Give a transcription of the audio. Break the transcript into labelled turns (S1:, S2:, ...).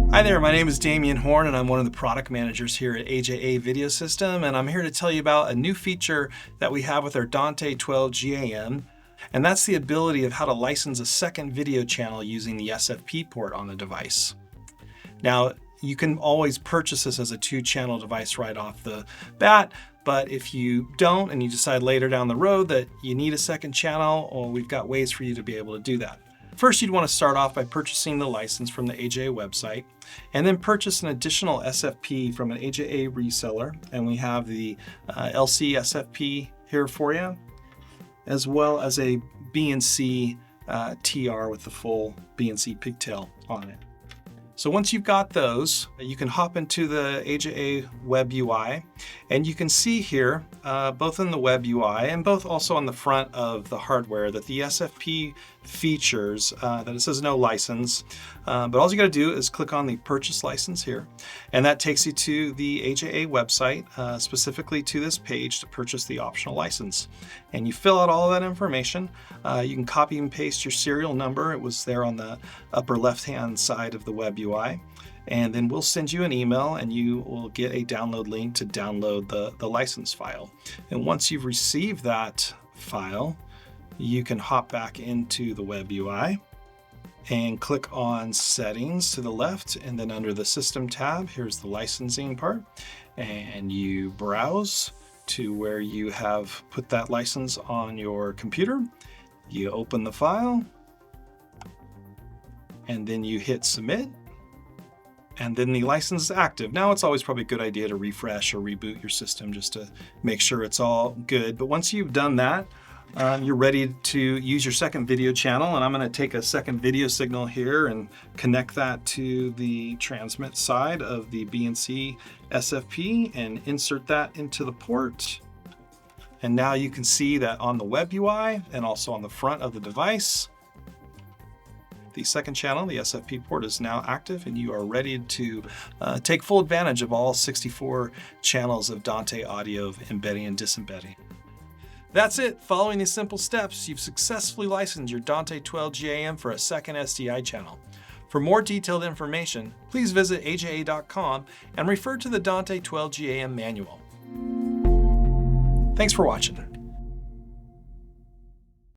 S1: Hi there, my name is Damian Horn and I'm one of the product managers here at AJA Video System, and I'm here to tell you about a new feature that we have with our Dante 12 GAM, and that's the ability of how to license a second video channel using the SFP port on the device. Now, you can always purchase this as a 2-channel device right off the bat, but if you don't and you decide later down the road that you need a second channel, well, we've got ways for you to be able to do that. First, you'd want to start off by purchasing the license from the AJA website, and then purchase an additional SFP from an AJA reseller. And we have the LC SFP here for you, as well as a BNC TR with the full BNC pigtail on it. So once you've got those, you can hop into the AJA web UI, and you can see here, both in the web UI and both also on the front of the hardware, that the SFP features that it says no license, but all you got to do is click on the purchase license here, and that takes you to the AJA website, specifically to this page to purchase the optional license. And you fill out all of that information. You can copy and paste your serial number. It was there on the upper left-hand side of the web UI. And then we'll send you an email and you will get a download link to download the license file. And once you've received that file, you can hop back into the web UI and click on Settings to the left, and then under the System tab, here's the licensing part, and you browse to where you have put that license on your computer. You open the file, and then you hit Submit, and then the license is active. Now, it's always probably a good idea to refresh or reboot your system just to make sure it's all good. But once you've done that, you're ready to use your second video channel, and I'm going to take a second video signal here and connect that to the transmit side of the BNC SFP and insert that into the port. And now you can see that on the web UI and also on the front of the device, the second channel, the SFP port, is now active, and you are ready to take full advantage of all 64 channels of Dante audio embedding and disembedding. That's it. Following these simple steps, you've successfully licensed your Dante 12 GAM for a second SDI channel. For more detailed information, please visit aja.com and refer to the Dante 12 GAM manual. Thanks for watching.